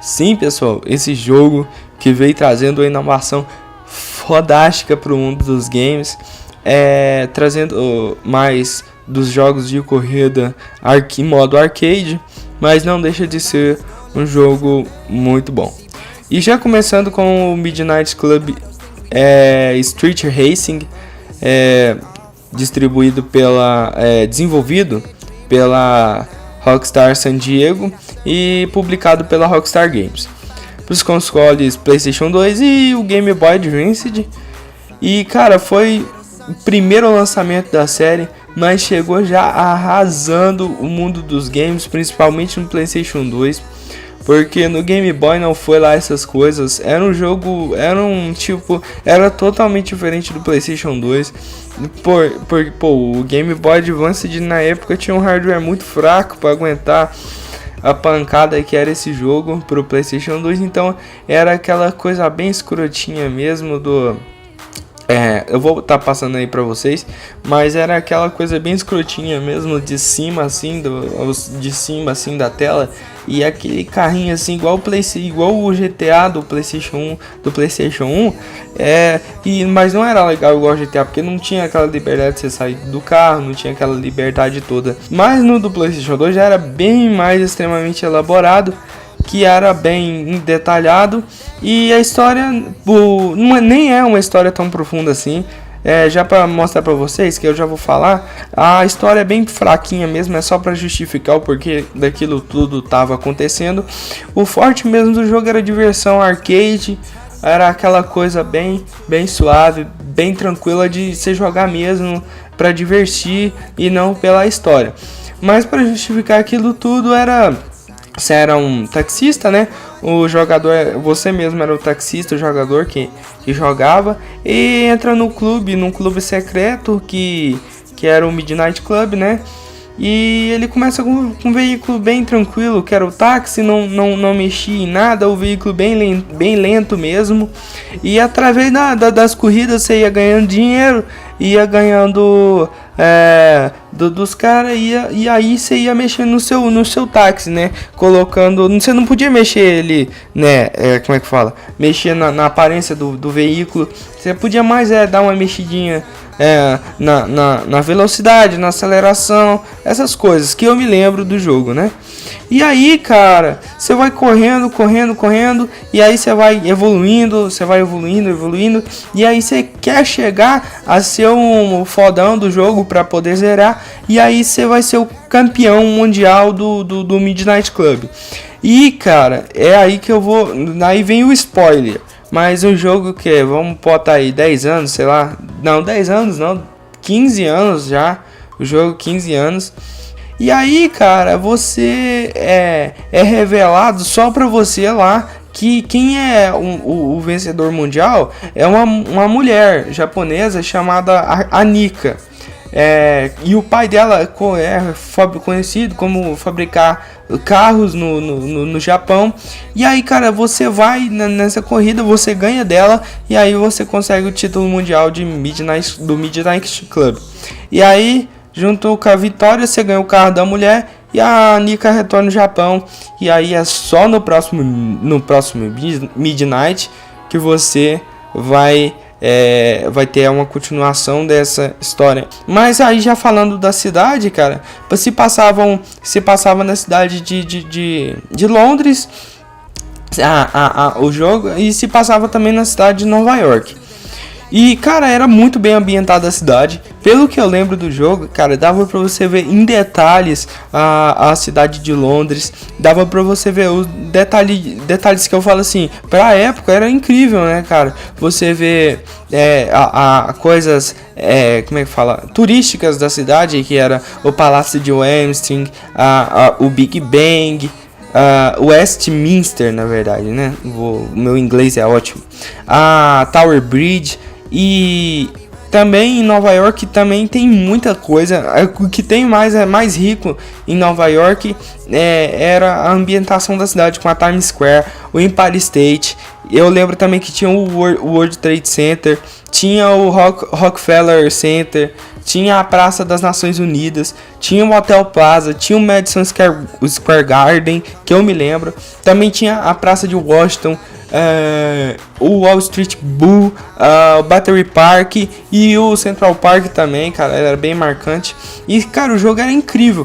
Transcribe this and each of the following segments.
Sim, pessoal, esse jogo que veio trazendo uma inovação fodástica para o mundo dos games, trazendo mais dos jogos de corrida em modo arcade, mas não deixa de ser um jogo muito bom. E já começando com o Midnight Club Street Racing, desenvolvido pela Rockstar San Diego e publicado pela Rockstar Games, para os consoles PlayStation 2 e o Game Boy Advance. E cara, foi o primeiro lançamento da série, mas chegou já arrasando o mundo dos games, principalmente no PlayStation 2, porque no Game Boy não foi lá essas coisas. Era um jogo, era totalmente diferente do PlayStation 2. O Game Boy Advance na época tinha um hardware muito fraco para aguentar a pancada que era esse jogo pro PlayStation 2, então era aquela coisa bem escrotinha mesmo eu vou estar passando aí pra vocês, mas era aquela coisa bem escrotinha mesmo, de cima assim da tela, e aquele carrinho assim igual o GTA do PlayStation 1, mas não era legal igual o GTA, porque não tinha aquela liberdade de você sair do carro, não tinha aquela liberdade toda. Mas no do PlayStation 2 já era bem mais extremamente elaborado, que era bem detalhado, e a história nem é uma história tão profunda assim. Já para mostrar para vocês, que eu já vou falar, a história é bem fraquinha mesmo, é só para justificar o porquê daquilo tudo estava acontecendo. O forte mesmo do jogo era a diversão arcade, era aquela coisa bem suave, bem tranquila de se jogar mesmo, para divertir e não pela história. Mas para justificar aquilo tudo você era um taxista, né? O jogador, você mesmo era o taxista, o jogador que jogava, e entra num clube secreto que era o Midnight Club, né? E ele começa com um veículo bem tranquilo, que era o táxi, não mexia em nada, o veículo bem lento mesmo. E através das corridas você ia ganhando dinheiro, ia ganhando dos caras, e aí você ia mexendo no seu táxi, né? Colocando, você não podia mexer ele, né? Como é que fala? Mexer na aparência do veículo. Você podia mais dar uma mexidinha na velocidade, na aceleração, essas coisas que eu me lembro do jogo, né? E aí, cara, você vai correndo, e aí você vai evoluindo, e aí você quer chegar a ser um fodão do jogo para poder zerar, e aí você vai ser o campeão mundial do Midnight Club. E, cara, é aí que aí vem o spoiler. Mas um jogo que, vamos botar aí 10 anos, sei lá, não, 10 anos não, 15 anos já, o jogo 15 anos. E aí, cara, você é revelado só pra você lá que quem é o vencedor mundial é uma mulher japonesa chamada Anika. E o pai dela é conhecido como fabricar carros no Japão. E aí, cara, você vai nessa corrida, você ganha dela, e aí você consegue o título mundial do Midnight Club. E aí, junto com a vitória, você ganha o carro da mulher, e a Anika retorna no Japão. E aí é só no próximo Midnight que você vai ter uma continuação dessa história. Mas aí, já falando da cidade, cara, se passava na cidade de Londres, o jogo, e se passava também na cidade de Nova York. E, cara, era muito bem ambientada a cidade. Pelo que eu lembro do jogo, cara, dava pra você ver em detalhes a cidade de Londres. Dava pra você ver os detalhes que eu falo assim, pra época era incrível, né, cara? Você vê coisas, como é que fala? Turísticas da cidade, que era o Palácio de Westminster, o Big Bang, Westminster, na verdade, né? O meu inglês é ótimo. A Tower Bridge. E também em Nova York também tem muita coisa. O que tem mais rico em Nova York era a ambientação da cidade, com a Times Square, o Empire State. Eu lembro também que tinha o World Trade Center, tinha o Rockefeller Center, tinha a Praça das Nações Unidas, tinha o Hotel Plaza, tinha o Madison Square Garden, que eu me lembro, também tinha a Praça de Washington, o Wall Street Bull, o Battery Park e o Central Park também, cara, era bem marcante. E, cara, o jogo era incrível.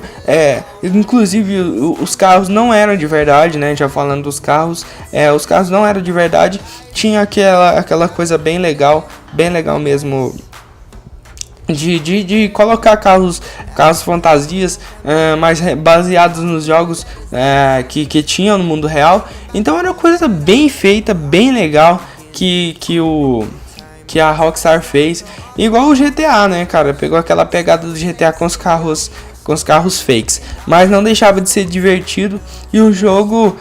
Inclusive, os carros não eram de verdade, né? Já falando dos carros, os carros não eram de verdade. Tinha aquela coisa bem legal mesmo. De colocar carros fantasias, mas baseados nos jogos que tinham no mundo real. Então era uma coisa bem feita, bem legal que a Rockstar fez. Igual o GTA, né, cara? Pegou aquela pegada do GTA com os carros fakes, mas não deixava de ser divertido. E o jogo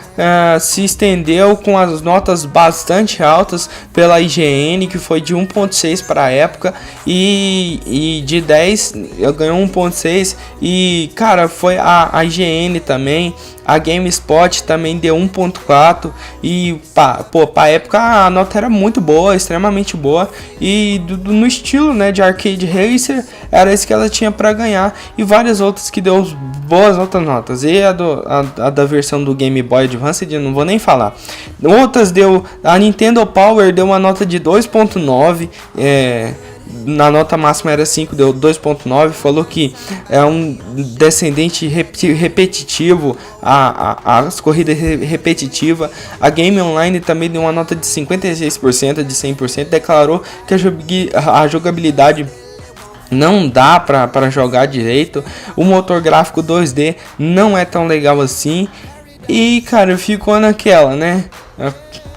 se estendeu com as notas bastante altas pela IGN, que foi de 1.6 para a época, e de 10 ganhou 1.6. E, cara, foi a IGN também. A GameSpot também deu 1.4 e pra época a nota era muito boa, extremamente boa, e no estilo, né, de Arcade Racer, era esse que ela tinha para ganhar, e várias outras que deu boas outras notas. E a da versão do Game Boy Advance, eu não vou nem falar. Outras a Nintendo Power deu uma nota de 2.9, na nota máxima era 5, deu 2.9. Falou que é um descendente repetitivo, as corridas repetitivas. A Game Online também deu uma nota de 56% de 100%. Declarou que a jogabilidade não dá para jogar direito. O motor gráfico 2D não é tão legal assim. E, cara, ficou naquela, né?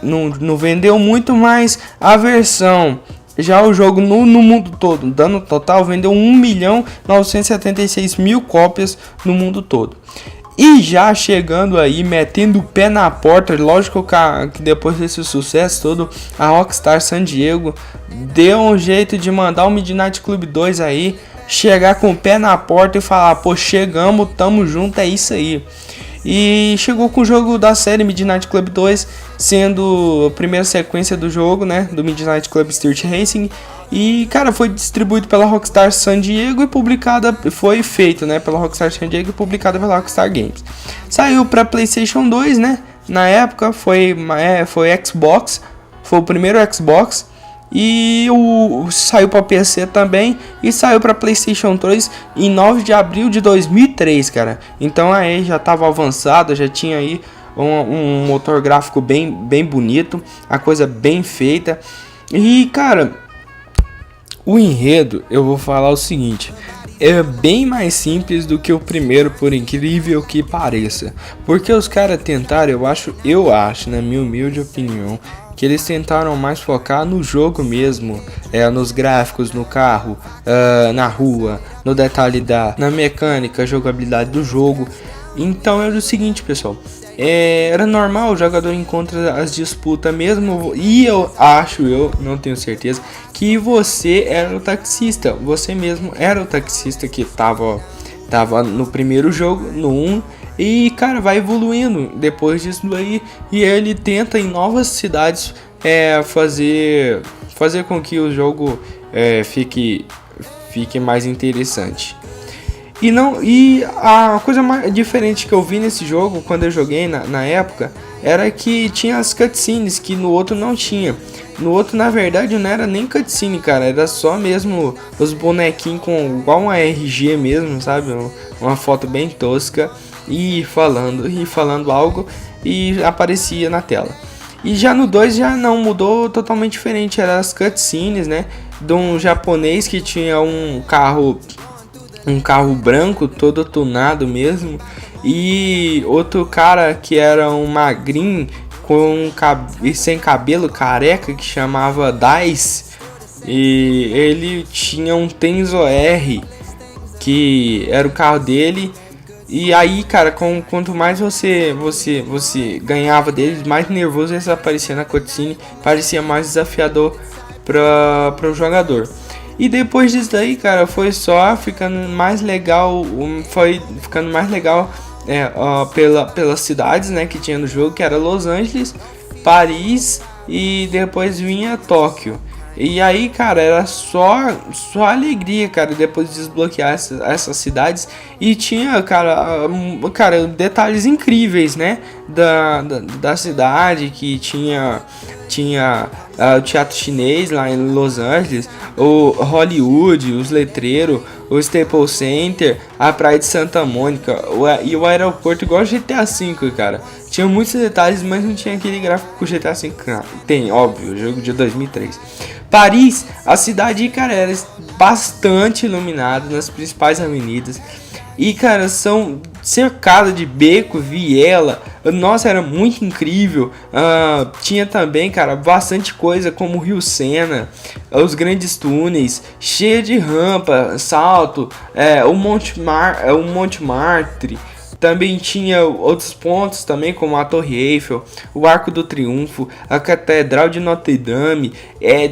Não vendeu muito, mais a versão. Já o jogo no mundo todo, dano total, vendeu 1.976.000 cópias no mundo todo. E já chegando aí, metendo o pé na porta, lógico que depois desse sucesso todo, a Rockstar San Diego deu um jeito de mandar o Midnight Club 2 aí, chegar com o pé na porta e falar: pô, chegamos, tamo junto, é isso aí. E chegou com o jogo da série Midnight Club 2, sendo a primeira sequência do jogo, né, do Midnight Club Street Racing. E, cara, foi distribuído pela Rockstar San Diego e foi feito, né, pela Rockstar San Diego e publicado pela Rockstar Games. Saiu para PlayStation 2, né, na época foi Xbox, foi o primeiro Xbox. E saiu para PC também e saiu para PlayStation 3 em 9 de abril de 2003, cara. Então aí já estava avançado, já tinha aí um motor gráfico bem bonito, a coisa bem feita. E, cara, o enredo, eu vou falar o seguinte: é bem mais simples do que o primeiro, por incrível que pareça. Porque os caras tentaram, eu acho, na minha humilde opinião, que eles tentaram mais focar no jogo mesmo, nos gráficos, no carro, na rua, no detalhe na mecânica, jogabilidade do jogo. Então era o seguinte, pessoal, era normal, o jogador encontra as disputas mesmo, e eu não tenho certeza, que você era o taxista, você mesmo era o taxista que tava no primeiro jogo, no 1. E, cara, vai evoluindo depois disso daí, e ele tenta em novas cidades fazer com que o jogo fique mais interessante. E a coisa mais diferente que eu vi nesse jogo, quando eu joguei na época, era que tinha as cutscenes que no outro não tinha. No outro, na verdade, não era nem cutscene, cara, era só mesmo os bonequinhos igual uma RG mesmo, sabe? Uma foto bem tosca. E falando algo e aparecia na tela. E já no 2 já não mudou, totalmente diferente, eram as cutscenes, né, de um japonês que tinha um carro branco todo tunado mesmo, e outro cara que era um magrinho sem cabelo, careca, que chamava Dice, e ele tinha um Tenzo R, que era o carro dele. E aí, cara, quanto mais você ganhava deles, mais nervoso eles apareciam na cutscene, parecia mais desafiador para o jogador. E depois disso daí, cara, foi só ficando mais legal, pelas cidades, né, que tinha no jogo, que era Los Angeles, Paris e depois vinha Tóquio. E aí, cara, era só alegria, cara, depois de desbloquear essas cidades. E tinha, cara, detalhes incríveis, né? Da cidade, que tinha o teatro chinês lá em Los Angeles, o Hollywood, os letreiros, o Staples Center, a praia de Santa Mônica e o aeroporto igual GTA V, cara. Tinha muitos detalhes, mas não tinha aquele gráfico que o GTA V tem, óbvio, jogo de 2003. Paris, a cidade, cara, era bastante iluminada nas principais avenidas. E, cara, são cercadas de beco, viela. Nossa, era muito incrível. Tinha também, cara, bastante coisa como o Rio Sena, os grandes túneis, cheio de rampa, salto, o Montmartre. Também tinha outros pontos também, como a Torre Eiffel, o Arco do Triunfo, a Catedral de Notre Dame.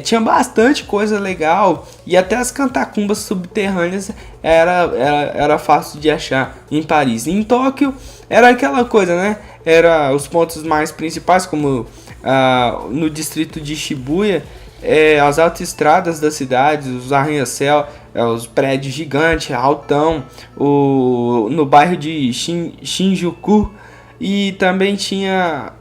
Tinha bastante coisa legal. E até as catacumbas subterrâneas era fácil de achar em Paris. Em Tóquio era aquela coisa, né? Era os pontos mais principais, como no distrito de Shibuya, as autoestradas da cidade, os arranha-céu, os prédios gigantes, altão, no bairro de Shinjuku. E também tinha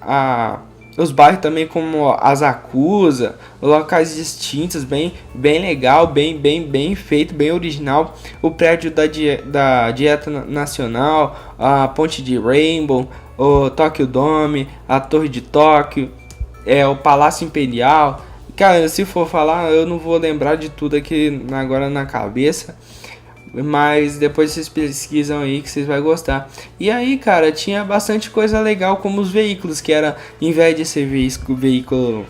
os bairros também como Asakusa, locais distintos, bem legal, bem feito, bem original. O prédio da Dieta Nacional, a ponte de Rainbow, o Tokyo Dome, a Torre de Tóquio, o Palácio Imperial. Cara, se for falar, eu não vou lembrar de tudo aqui agora na cabeça, mas depois vocês pesquisam aí que vocês vão gostar. E aí, cara, tinha bastante coisa legal, como os veículos, que era, em vez de ser veículo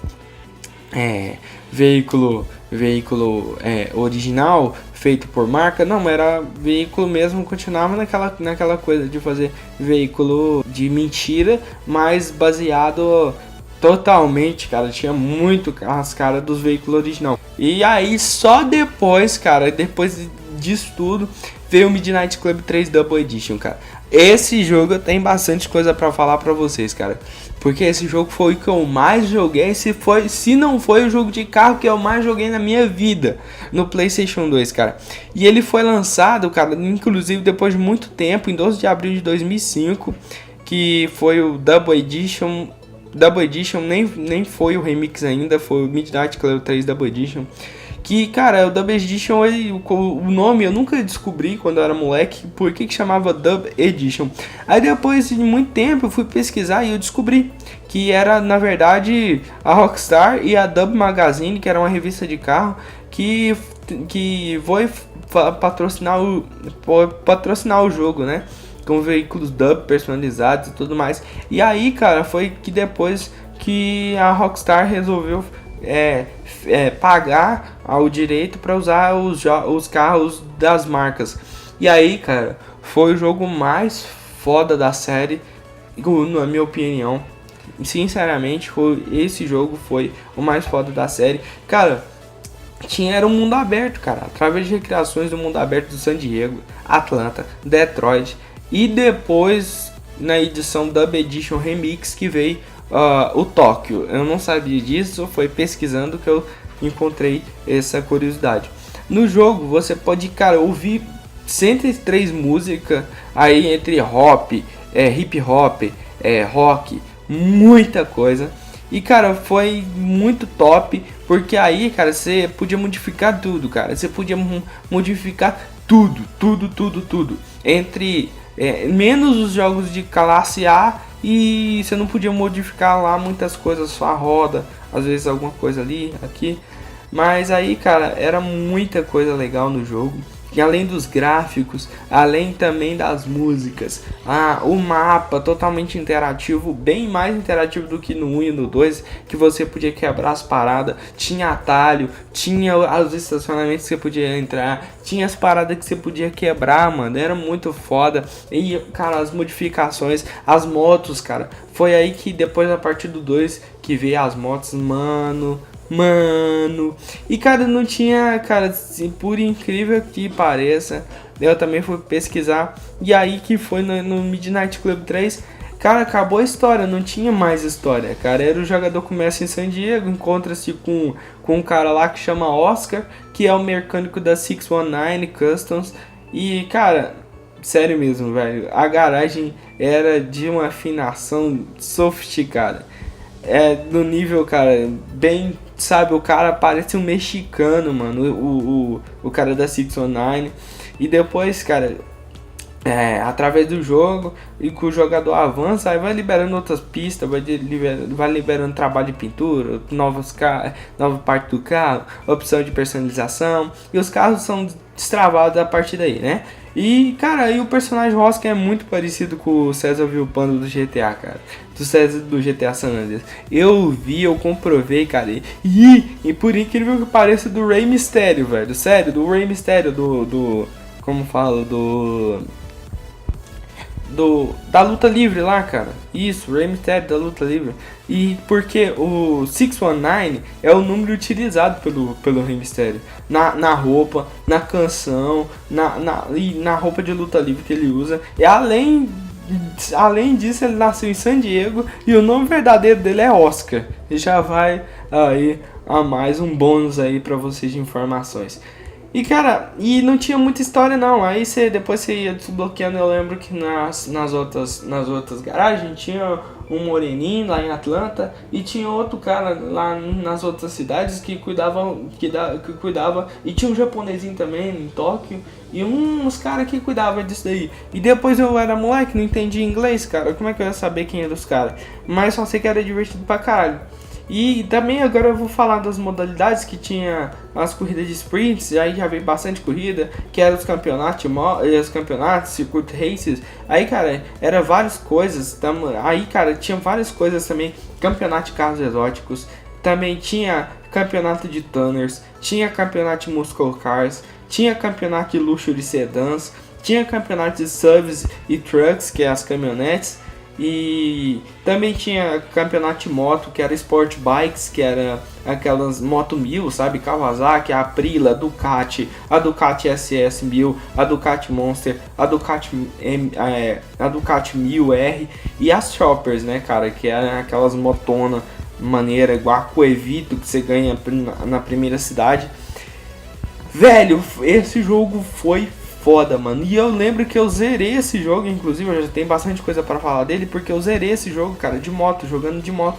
original, feito por marca, não, era veículo mesmo, continuava naquela coisa de fazer veículo de mentira, mas baseado totalmente, cara, tinha muito as caras dos veículos original. E aí, só depois, cara, depois disso tudo, veio o Midnight Club 3 Double Edition, cara. Esse jogo tem bastante coisa pra falar pra vocês, cara, porque esse jogo foi o que eu mais joguei, se não foi o jogo de carro que eu mais joguei na minha vida, no PlayStation 2, cara. E ele foi lançado, cara, inclusive depois de muito tempo, em 12 de abril de 2005, que foi o Double Edition. Double Edition nem foi o remix ainda, foi o Midnight Club 3 Double Edition. Que, cara, o Double Edition, o nome eu nunca descobri quando eu era moleque, por que chamava Double Edition. Aí depois de muito tempo eu fui pesquisar e eu descobri que era, na verdade, a Rockstar e a Dub Magazine, que era uma revista de carro, que foi patrocinar o jogo, né? Com veículos dub personalizados e tudo mais. E aí, cara, foi que depois que a Rockstar resolveu pagar o direito para usar os carros das marcas. E aí, cara, foi o jogo mais foda da série, na minha opinião. Sinceramente, esse jogo foi o mais foda da série. Cara, era um mundo aberto, cara, através de recriações do mundo aberto do San Diego, Atlanta, Detroit. E depois, na edição Double Edition Remix, que veio o Tóquio. Eu não sabia disso, foi pesquisando que eu encontrei essa curiosidade. No jogo, você pode, cara, ouvir 103 músicas aí entre hip hop, rock, muita coisa. E, cara, foi muito top, porque aí, cara, você podia modificar tudo, cara. Você podia modificar tudo. Menos os jogos de classe A, e você não podia modificar lá muitas coisas, só a roda, às vezes alguma coisa ali, aqui. Mas aí, cara, era muita coisa legal no jogo. E além dos gráficos, além também das músicas, o mapa totalmente interativo, bem mais interativo do que no 1 e no 2, que você podia quebrar as paradas, tinha atalho, tinha os estacionamentos que você podia entrar, tinha as paradas que você podia quebrar, mano, era muito foda. E, cara, as modificações, as motos, cara, foi aí que depois, a partir do 2, que veio as motos, mano, e, cara, não tinha, cara, assim, por incrível que pareça, eu também fui pesquisar, e aí que foi no Midnight Club 3, Cara, acabou a história, não tinha mais história, cara. Era o jogador começa em San Diego, encontra-se com um cara lá que chama Oscar, que é o mecânico da 619 Customs. E, cara, sério mesmo, velho, a garagem era de uma afinação sofisticada. É do nível, cara, bem, sabe, o cara parece um mexicano, mano, o cara da 619. E depois, cara, através do jogo e que o jogador avança, aí vai liberando outras pistas, vai liberando trabalho de pintura, nova parte do carro, opção de personalização, e os carros são destravados a partir daí, né? E, cara, aí o personagem Oscar é muito parecido com o César Vilpando do GTA, cara. Do César do GTA San Andreas. Eu comprovei, cara. E por incrível que pareça, do Rey Mysterio, velho. Sério, do Rey Mysterio, como falo, da luta livre lá, cara. Isso, Rey Mysterio da luta livre. E porque o 619 é o número utilizado pelo Rey Mysterio na roupa, na canção, na roupa de luta livre que ele usa. E além disso, ele nasceu em San Diego e o nome verdadeiro dele é Oscar. E já vai aí a mais um bônus aí pra vocês de informações. E, cara, e não tinha muita história não. Aí depois você ia desbloqueando. Eu lembro que nas outras garagens tinha um moreninho lá em Atlanta e tinha outro cara lá nas outras cidades que cuidava, e tinha um japonesinho também em Tóquio e uns caras que cuidavam disso daí. E depois eu era moleque, não entendia inglês, cara. Como é que eu ia saber quem eram os caras? Mas só sei que era divertido pra caralho. E também agora eu vou falar das modalidades que tinha as corridas de sprints, aí já veio bastante corrida, que eram os campeonatos, circuit races. Aí, cara, era várias coisas, aí, cara, tinha várias coisas também, campeonato de carros exóticos, também tinha campeonato de tunners, tinha campeonato de muscle cars, tinha campeonato de luxury sedans, tinha campeonato de SUVs e trucks, que é as caminhonetes. E também tinha campeonato de moto, que era Sport Bikes, que era aquelas Moto 1000, sabe? Kawasaki, a Aprilia, a Ducati SS1000, a Ducati Monster, a Ducati 1000R e as Choppers, né, cara? Que eram aquelas motonas maneira, igual a Coevito, que você ganha na primeira cidade. Velho, esse jogo foi foda, mano. E eu lembro que eu zerei esse jogo, inclusive, eu já tenho bastante coisa pra falar dele, porque eu zerei esse jogo, cara, de moto, jogando de moto.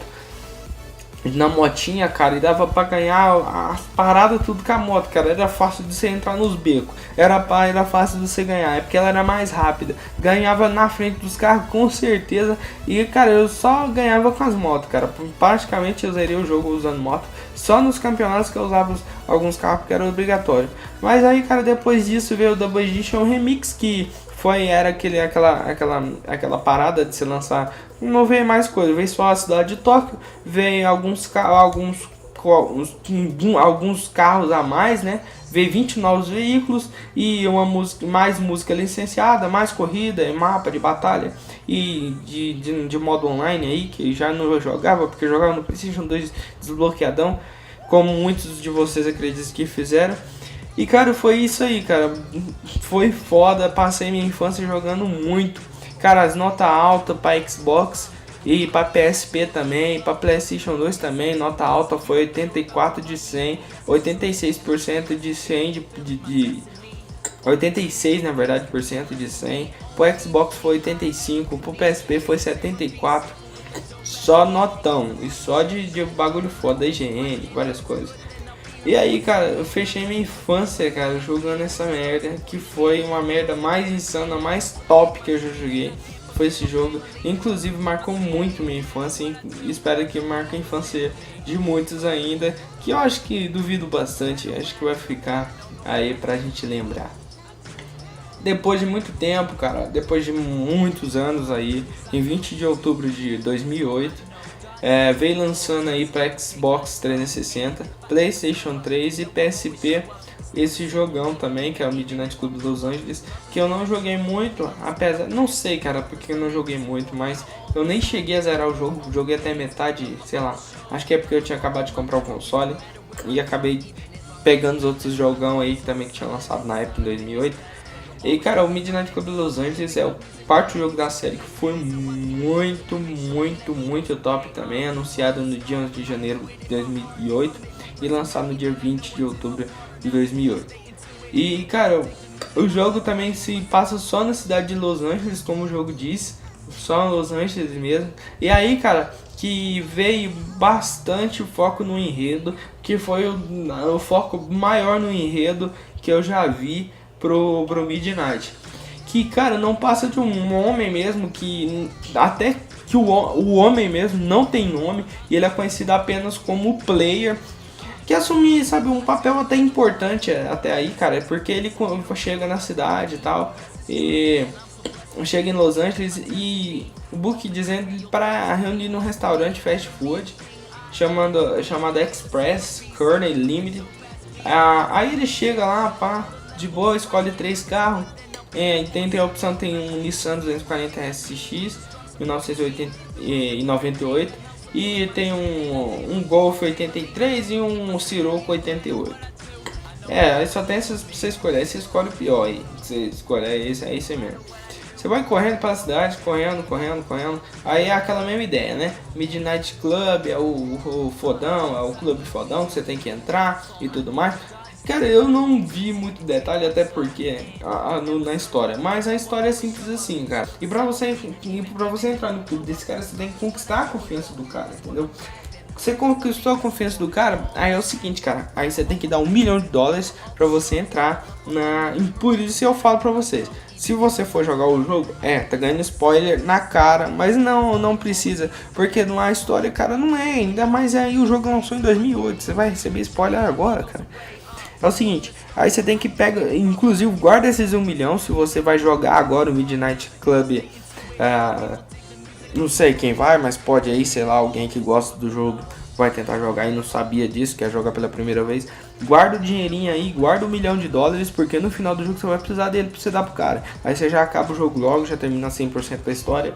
Na motinha, cara, e dava pra ganhar as paradas tudo com a moto, cara. Era fácil de você entrar nos becos, era fácil de você ganhar, é porque ela era mais rápida. Ganhava na frente dos carros, com certeza. E, cara, eu só ganhava com as motos, cara. Praticamente eu zerei o jogo usando moto. Só nos campeonatos que eu usava alguns carros que era obrigatório. Mas aí, cara, depois disso veio o Double Edition Remix, que era aquela parada de se lançar. Não veio mais coisa, veio só a cidade de Tóquio, veio alguns carros a mais, né? Veio 20 novos veículos e mais música licenciada, mais corrida, mapa de batalha e de modo online aí, que já não jogava, porque eu jogava no PlayStation 2 desbloqueadão, como muitos de vocês acreditam que fizeram. E, cara, foi isso aí, cara. Foi foda, passei minha infância jogando muito. Cara, as notas altas pra Xbox e pra PSP também, pra PlayStation 2 também, nota alta foi 84 de 100, 86% de 100 86, na verdade, por cento de 100. Pro Xbox foi 85, pro PSP foi 74. Só notão, e só de bagulho foda, da IGN, várias coisas. E aí, cara, eu fechei minha infância, cara, jogando essa merda, que foi uma merda mais insana, mais top que eu já joguei. Foi esse jogo, inclusive marcou muito minha infância e espero que marque a infância de muitos ainda, que eu acho que duvido bastante, acho que vai ficar aí pra gente lembrar. Depois de muito tempo, cara, depois de muitos anos aí, em 20 de outubro de 2008, veio lançando aí para Xbox 360, PlayStation 3 e PSP esse jogão também, que é o Midnight Club dos Los Angeles, que eu não joguei muito, apesar, não sei, cara, porque eu não joguei muito, mas eu nem cheguei a zerar o jogo, joguei até metade, sei lá, acho que é porque eu tinha acabado de comprar o console e acabei pegando os outros jogão aí também que tinha lançado na época em 2008. E cara, o Midnight Club Los Angeles é o parte do jogo da série que foi muito, muito, muito top também, anunciado no dia 11 de janeiro de 2008 e lançado no dia 20 de outubro de 2008. E cara, o jogo também se passa só na cidade de Los Angeles, como o jogo diz, só em Los Angeles mesmo. E aí, cara, que veio bastante foco no enredo, que foi o foco maior no enredo que eu já vi pro Midnight. Que, cara, não passa de um homem mesmo que até que o homem mesmo não tem nome e ele é conhecido apenas como player, que assume, sabe, um papel até importante até aí, cara, porque ele chega na cidade e tal, e chega em Los Angeles e o book dizendo para reunir num restaurante fast food chamado Express Kearney Limited. Aí ele chega lá, pá, de boa, escolhe 3 carros. Tem a opção, tem um Nissan 240 SX 1998 e tem um Golf 83 e um Sirocco 88. Aí só tem esses pra você escolher. Aí você escolhe o pior aí. Você escolhe, é esse mesmo. Você vai correndo pela cidade, correndo. Aí é aquela mesma ideia, né? Midnight Club é o fodão, é o clube fodão que você tem que entrar e tudo mais. Cara, eu não vi muito detalhe, até porque na história, mas a história é simples assim, cara. E pra você entrar no clube desse cara, você tem que conquistar a confiança do cara, entendeu? Você conquistou a confiança do cara, aí é o seguinte, cara, aí você tem que dar $1 milhão pra você entrar por isso eu falo pra vocês, se você for jogar o jogo, tá ganhando spoiler na cara, mas não precisa, porque na história, cara, não é, ainda mais aí o jogo lançou em 2008, você vai receber spoiler agora, cara. É o seguinte, aí você tem que pegar, inclusive guarda esses $1 milhão se você vai jogar agora o Midnight Club, não sei quem vai, mas pode aí, sei lá, alguém que gosta do jogo vai tentar jogar e não sabia disso, quer jogar pela primeira vez. Guarda o dinheirinho aí, guarda $1 milhão, porque no final do jogo você vai precisar dele pra você dar pro cara. Aí você já acaba o jogo logo, já termina 100% da história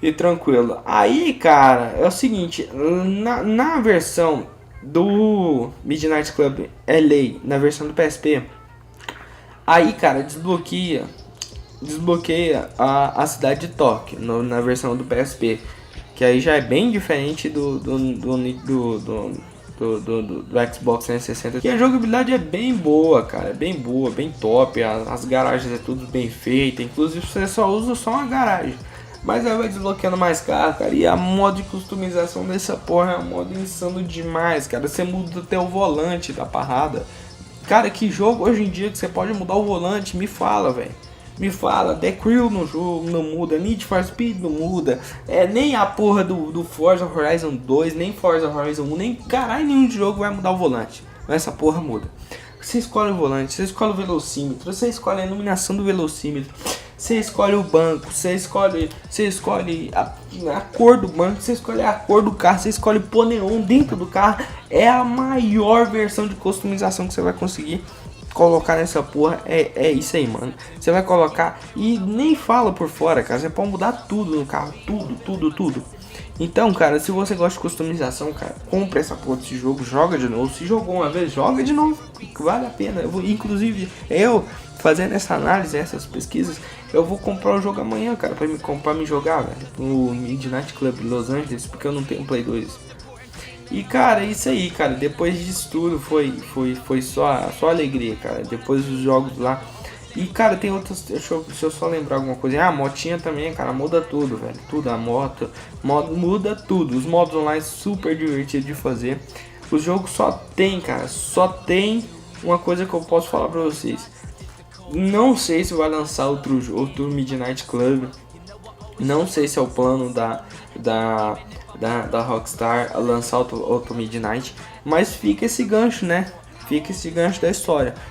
e tranquilo. Aí, cara, é o seguinte, na versão do Midnight Club LA, na versão do PSP, aí, cara, desbloqueia a cidade de Tóquio na versão do PSP, que aí já é bem diferente do Xbox 360, que a jogabilidade é bem boa, cara, é bem boa, bem top, as garagens é tudo bem feita, inclusive você só usa uma garagem. Mas aí vai desbloqueando mais carro, cara. E a modo de customização dessa porra é um modo insano demais, cara. Você muda até o volante da parada. Cara, que jogo hoje em dia que você pode mudar o volante? Me fala, velho. Me fala. The Crew no jogo não muda. Need for Speed não muda. Nem a porra do Forza Horizon 2, nem Forza Horizon 1, nem caralho nenhum jogo vai mudar o volante. Mas essa porra muda. Você escolhe o volante, você escolhe o velocímetro, você escolhe a iluminação do velocímetro. Você escolhe o banco, você escolhe a cor do banco, você escolhe a cor do carro, você escolhe pôr neon dentro do carro. É a maior versão de customização que você vai conseguir colocar nessa porra. É isso aí, mano. Você vai colocar e nem fala por fora, cara. Você pode mudar tudo no carro, tudo. Então, cara, se você gosta de customização, cara, compra essa porra desse jogo, joga de novo. Se jogou uma vez, joga de novo, vale a pena. Inclusive, fazendo essa análise, essas pesquisas, eu vou comprar o jogo amanhã, cara, pra me jogar, velho, no Midnight Club Los Angeles, porque eu não tenho Play 2. E, cara, é isso aí, cara, depois disso tudo foi só alegria, cara, depois dos jogos lá. E, cara, tem outras, deixa eu só lembrar alguma coisa. A motinha também, cara, muda tudo, velho, tudo, a moto muda tudo, os modos online super divertidos de fazer. O jogo só tem uma coisa que eu posso falar pra vocês. Não sei se vai lançar outro Midnight Club. Não sei se é o plano da Rockstar lançar outro Midnight. Mas fica esse gancho, né? Fica esse gancho da história.